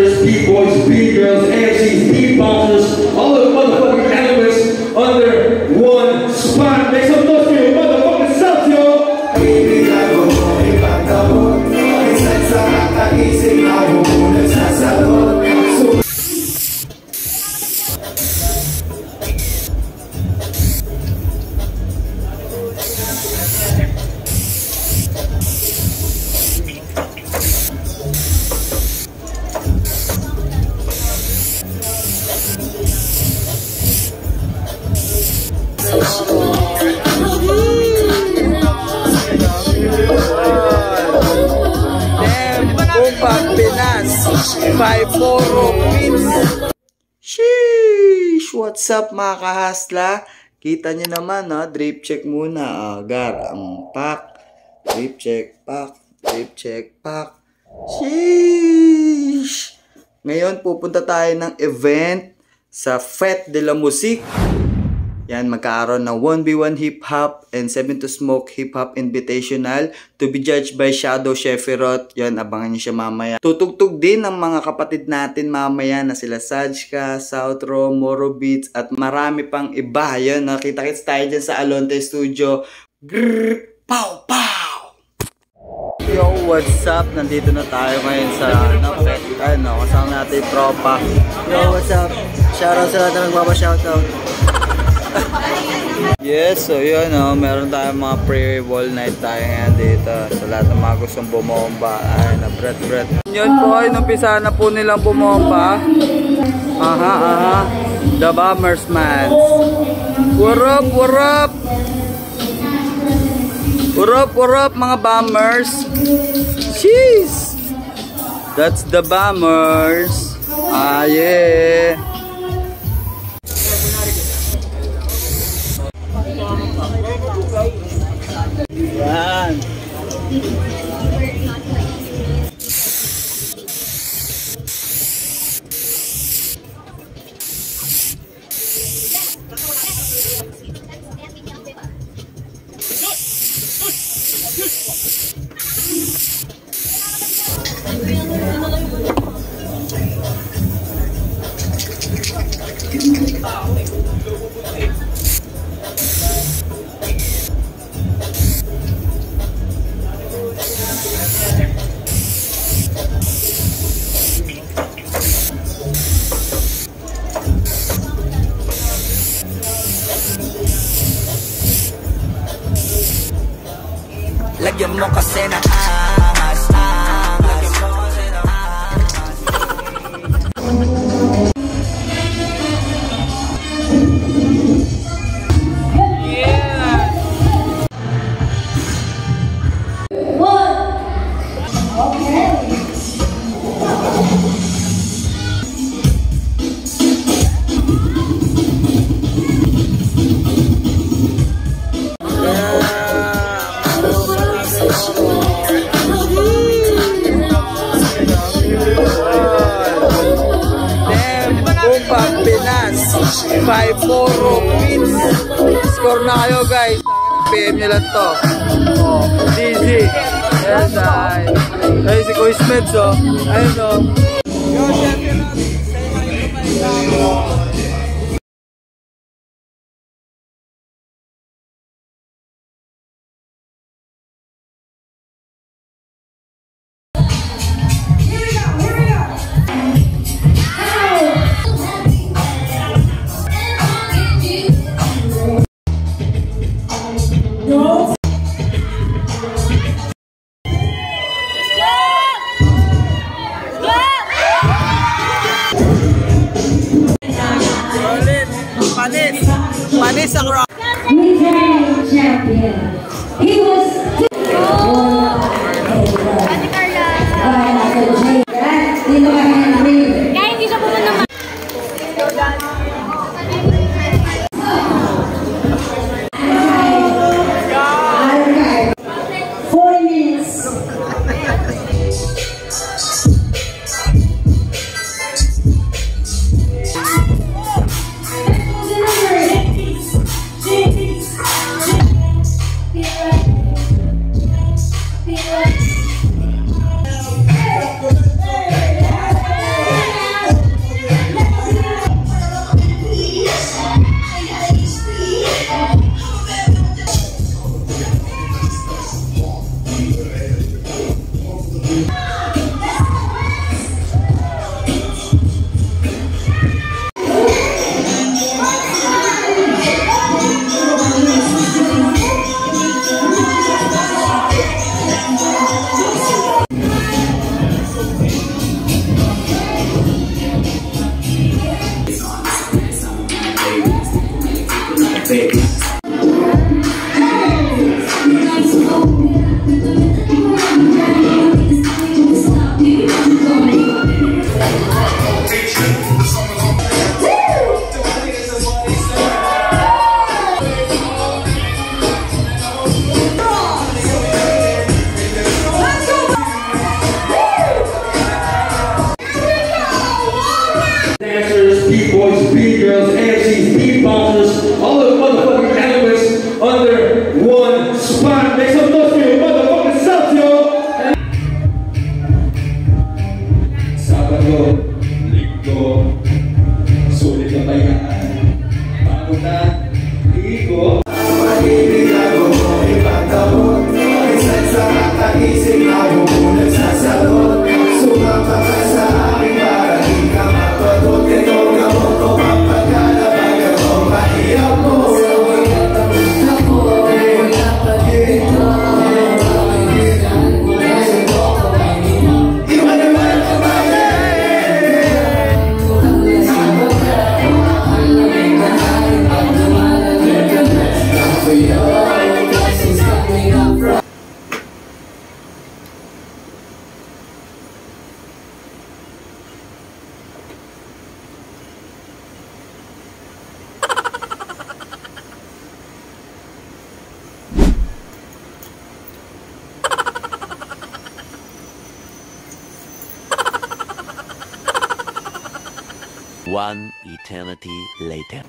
dancers, B-boys, B-girls, MCs, beatboxers, all the motherfucking elements under one spot. Make some noise for your motherfucking self, yo! Pinas 54 pins. Sheesh! What's up mga kahasla? Kita nyo naman, no? Drip check muna. Agar ang pack. Drip check, pack. Drip check, pack. Sheesh! Ngayon, pupunta tayo ng event sa Fête de la Musique. Yan, magkakaroon ng 1v1 hip-hop and 7 to Smoke hip-hop invitational to be judged by Shadow Shefirot. Yan, abangan nyo siya mamaya. Tutugtog din ng mga kapatid natin mamaya na sila Sajka, Southro, Moro Beats at marami pang iba. Yan, nakita-kits tayo dyan sa Alonte Studio. Grrrr! Pow! Pow! Yo, what's up? Nandito na tayo ngayon sa Fête. Kasama natin yung tropa. Yo, what's up? Shoutout sa lahat na nagbaba-shoutout. Yes, so yun, meron tayong mga pre-wall night tayo ngayon dito sa lahat ng mga gustong bumomba. Ay, na bret. Yun po ay numpisa na po nilang bumomba. Aha, The Bombers man. What up? What up mga bombers? Jeez! That's the bombers. Ah, yeah. Yan. Lagyan mo kasi ng angas. Lagyan mo kasi ng Pinas 5-4 pins. Score na kayo guys. PM nyo lang to. Easy. Yes, ay si Kuya Smeds, ayun Yo, Panis ang rock. Champion. He was kaya hindi siya pumunta. 4 minutes. B-boys, B-girls, MCs, beatboxers, all the motherfucking elements under one spot. Make some noise for your motherfucking self, yo! Sabado, Linggo, sulit na bayaan. Bago na, ligo. Mahimik ako, ipagdamot. Minsan sa kakaisip ako muna sasagot. Sumama ka sa akin para di ka mapagod. Ikaw gamot ko pagpagkalabag ako. Maiyak mo. One eternity later.